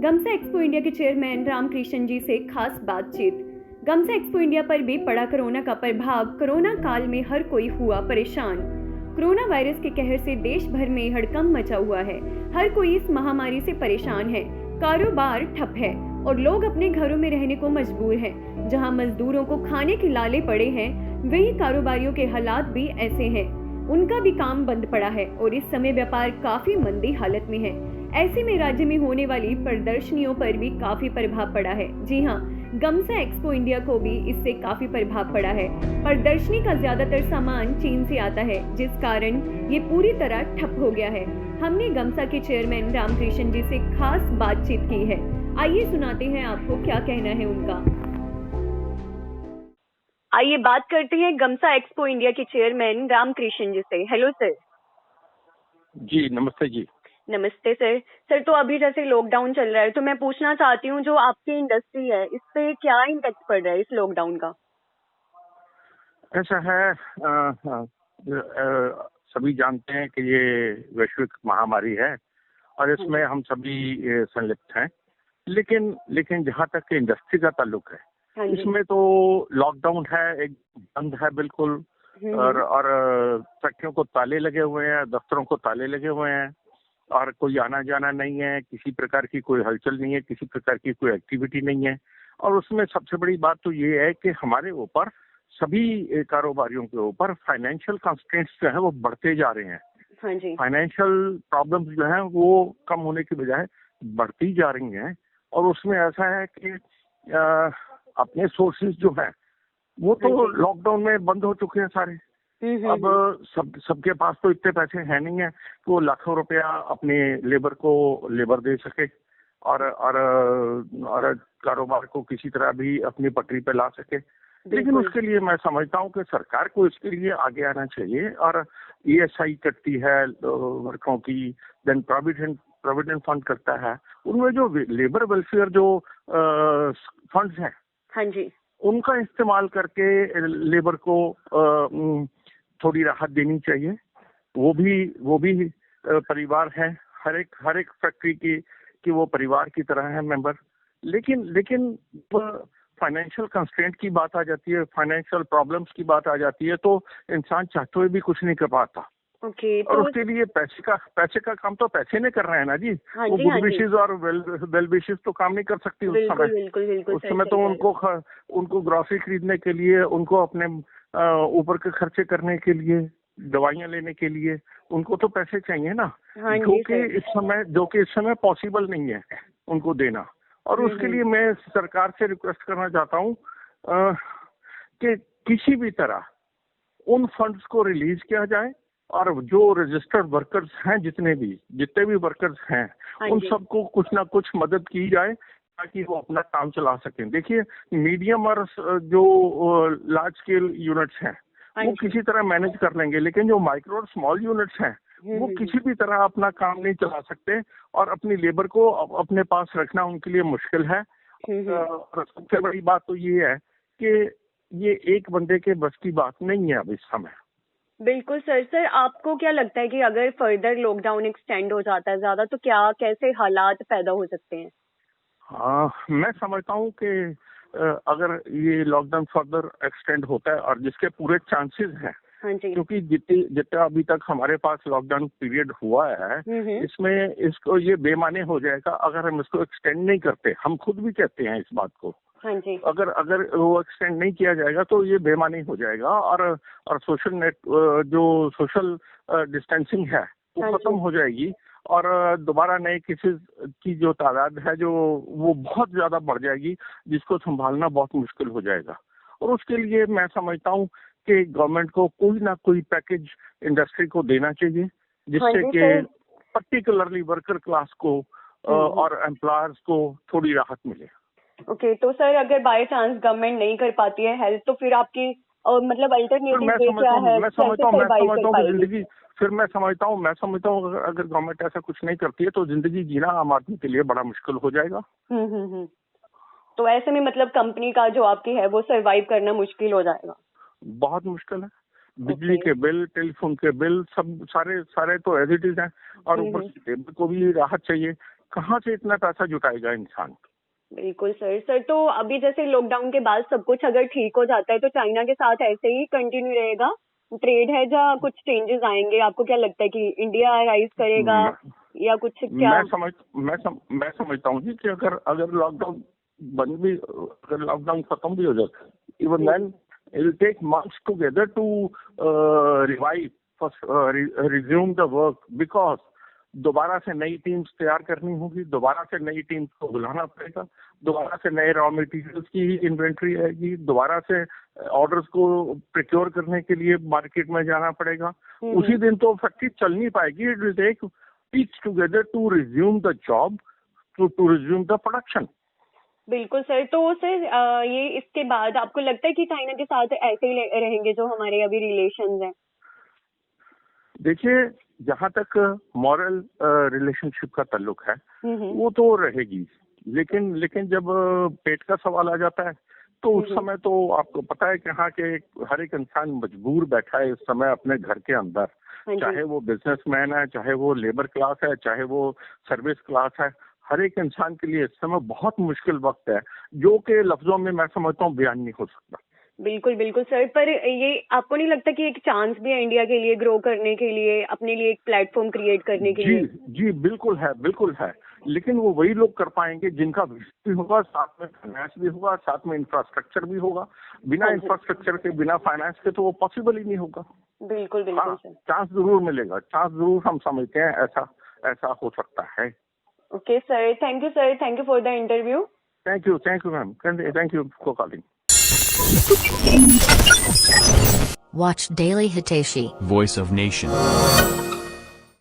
गमसा expo India के chairman Ramakrishna जी से खास बातचीत। गमसा एक्सपो इंडिया पर भी पड़ा कोरोना का प्रभाव। कोरोना काल में हर कोई हुआ परेशान। कोरोना वायरस के कहर से देश भर में हड़कंप मचा हुआ है। हर कोई इस महामारी से परेशान है। कारोबार ठप है और लोग अपने घरों में रहने को मजबूर हैं। जहां मजदूरों को खाने के लाले पड़े हैं, वहीं कारोबारियों के हालात भी ऐसे हैं। उनका भी काम बंद पड़ा है और इस समय व्यापार काफी मंदी हालत में है। ऐसे में राज्य में होने वाली प्रदर्शनियों पर भी काफी प्रभाव पड़ा है। जी हाँ, गमसा एक्सपो इंडिया को भी इससे काफी प्रभाव पड़ा है। प्रदर्शनी का ज्यादातर सामान चीन से आता है, जिस कारण ये पूरी तरह ठप हो गया है। हमने गमसा के चेयरमैन रामकृष्ण जी से खास बातचीत की है। आइए सुनाते हैं आपको क्या कहना है उनका। आइए बात करते हैं गमसा एक्सपो इंडिया के चेयरमैन रामकृष्ण जी से। Hello sir. जी नमस्ते जी। नमस्ते सर। सर, तो अभी जैसे लॉकडाउन चल रहा है, तो मैं पूछना चाहती हूँ जो आपकी इंडस्ट्री है, इस पे क्या इम्पैक्ट पड़ रहा है इस लॉकडाउन का? ऐसा है, सभी जानते हैं कि ये वैश्विक महामारी है और इसमें हम सभी संलिप्त हैं। लेकिन लेकिन जहाँ तक इंडस्ट्री का ताल्लुक है, इसमें तो लॉकडाउन है, एक बंद है बिल्कुल। और फैक्ट्रियों को ताले लगे हुए हैं, दफ्तरों को ताले लगे हुए हैं और कोई आना जाना नहीं है, किसी प्रकार की कोई हलचल नहीं है, किसी प्रकार की कोई एक्टिविटी नहीं है। और उसमें सबसे बड़ी बात तो ये है कि हमारे ऊपर सभी कारोबारियों के ऊपर फाइनेंशियल कंस्ट्रेंट्स जो है वो बढ़ते जा रहे हैं। हाँ जी। फाइनेंशियल प्रॉब्लम्स जो है वो कम होने की बजाय बढ़ती जा रही हैं। और उसमें ऐसा है कि अपने सोर्सेज जो है वो तो लॉकडाउन में बंद हो चुके हैं सारे। अब सबके पास तो इतने पैसे हैं नहीं है कि वो लाखों रुपया अपने लेबर दे सके और कारोबार को किसी तरह भी अपनी पटरी पे ला सके। लेकिन उसके लिए मैं समझता हूँ कि सरकार को इसके लिए आगे आना चाहिए। और ESI कटती है वर्करों की, देन प्रोविडेंट फंड करता है, उनमें जो लेबर वेलफेयर जो फंड्स हैं, हाँ जी, उनका इस्तेमाल करके लेबर को थोड़ी राहत देनी चाहिए। वो भी परिवार है, हर एक फैक्ट्री की वो परिवार की तरह है मेंबर। लेकिन फाइनेंशियल कंस्ट्रेंट की बात आ जाती है, फाइनेंशियल प्रॉब्लम्स की बात आ जाती है, तो इंसान चाहते हुए भी कुछ नहीं कर पाता। और उसके लिए पैसे का काम तो पैसे ने कर रहे हैं ना जी। वो गुड विशेस और वेल विशेस तो काम नहीं कर सकती उस समय। उस समय तो उनको ग्रॉसरी खरीदने के लिए, उनको अपने ऊपर के खर्चे करने के लिए, दवाइयां लेने के लिए उनको तो पैसे चाहिए ना, जो कि इस समय पॉसिबल नहीं है उनको देना। और उसके लिए मैं सरकार से रिक्वेस्ट करना चाहता हूँ कि किसी भी तरह उन फंड्स को रिलीज किया जाए और जो रजिस्टर्ड वर्कर्स हैं, जितने भी वर्कर्स हैं, उन सबको कुछ ना कुछ मदद की जाए ताकि वो अपना काम चला सकें। देखिए, मीडियम और जो लार्ज स्केल यूनिट्स हैं वो किसी तरह मैनेज कर लेंगे, लेकिन जो माइक्रो और स्मॉल यूनिट्स हैं वो किसी भी तरह अपना काम नहीं चला सकते और अपनी लेबर को अपने पास रखना उनके लिए मुश्किल है। और सबसे बड़ी बात तो ये है कि ये एक बंदे के बस की बात नहीं है अब इस समय। बिल्कुल सर, आपको क्या लगता है कि अगर फर्दर लॉकडाउन एक्सटेंड हो जाता है ज्यादा, तो कैसे हालात पैदा हो सकते हैं? हाँ, मैं समझता हूँ कि अगर ये लॉकडाउन फर्दर एक्सटेंड होता है, और जिसके पूरे चांसेस हैं, क्योंकि जितना अभी तक हमारे पास लॉकडाउन पीरियड हुआ है, इसमें इसको ये बेमाने हो जाएगा अगर हम इसको एक्सटेंड नहीं करते। हम खुद भी कहते हैं इस बात को। अगर वो एक्सटेंड नहीं किया जाएगा तो ये बेमानी हो जाएगा और सोशल डिस्टेंसिंग है वो खत्म हो जाएगी और दोबारा नए केसेस की जो तादाद है जो वो बहुत ज्यादा बढ़ जाएगी, जिसको संभालना बहुत मुश्किल हो जाएगा। और उसके लिए मैं समझता हूँ कि गवर्नमेंट को कोई ना कोई पैकेज इंडस्ट्री को देना चाहिए, जिससे कि पर्टिकुलरली वर्कर क्लास को और एम्प्लॉयर्स को थोड़ी राहत मिले। ओके, तो सर अगर बाय चांस गवर्नमेंट नहीं कर पाती है हेल्प, तो फिर आपकी मतलब अल्टरनेटिव वे क्या है? मैं समझता हूँ अगर गवर्नमेंट ऐसा कुछ नहीं करती है तो जिंदगी जीना आम आदमी के लिए बड़ा मुश्किल हो जाएगा। तो ऐसे में मतलब कंपनी का जो आपकी है वो सरवाइव करना मुश्किल हो जाएगा। बहुत मुश्किल है। बिजली के बिल, टेलीफोन के बिल, सब सारे तो एज इट इज हैं और ऊपर से लेबर को भी राहत चाहिए कहाँ से इतना पैसा जुटाएगा इंसान? बिल्कुल सर। तो अभी जैसे लॉकडाउन के बाद सब कुछ अगर ठीक हो जाता है तो चाइना के साथ ऐसे ही कंटिन्यू रहेगा ट्रेड है या कुछ चेंजेस आएंगे? आपको क्या लगता है कि इंडिया राइज करेगा या कुछ क्या? मैं समझता हूँ जी कि अगर लॉकडाउन अगर लॉकडाउन खत्म भी हो जाता है, even then it will take months together to resume the work, because दोबारा से नई टीम्स तैयार करनी होगी, दोबारा से नई टीम्स को बुलाना पड़ेगा, दोबारा से नए रॉ मटेरियल्स की इन्वेंट्री आएगी, दोबारा से ऑर्डर्स को प्रिक्योर करने के लिए मार्केट में जाना पड़ेगा। उसी दिन तो फैक्ट्री चल नहीं पाएगी। It will take weeks together to resume the job, to resume the production. बिल्कुल सर। तो सर ये इसके बाद आपको लगता है कि चाइना के साथ ऐसे ही रहेंगे जो हमारे अभी रिलेशंस हैं? देखिए, जहाँ तक मॉरल रिलेशनशिप का ताल्लुक है वो तो रहेगी, लेकिन जब पेट का सवाल आ जाता है तो उस समय तो आपको पता है कि यहाँ के हर एक इंसान मजबूर बैठा है इस समय अपने घर के अंदर, चाहे वो बिजनेसमैन है, चाहे वो लेबर क्लास है, चाहे वो सर्विस क्लास है। हर एक इंसान के लिए इस समय बहुत मुश्किल वक्त है, जो कि लफ्जों में मैं समझता हूँ बयान नहीं हो सकता। बिल्कुल सर। पर ये आपको नहीं लगता कि एक चांस भी है इंडिया के लिए ग्रो करने के लिए, अपने लिए एक प्लेटफॉर्म क्रिएट करने के लिए? जी बिल्कुल है, लेकिन वो वही लोग कर पाएंगे जिनका विजन भी होगा, साथ में फाइनेंस भी होगा, साथ में इंफ्रास्ट्रक्चर भी होगा। बिना इंफ्रास्ट्रक्चर के, बिना फाइनेंस के तो वो पॉसिबल ही नहीं होगा। बिल्कुल सर। चांस जरूर मिलेगा, चांस जरूर हम समझते हैं ऐसा हो सकता है। Okay sir, thank you for the interview. Thank you ma'am, thank you for calling. Watch Daily Hiteshi, Voice of Nation.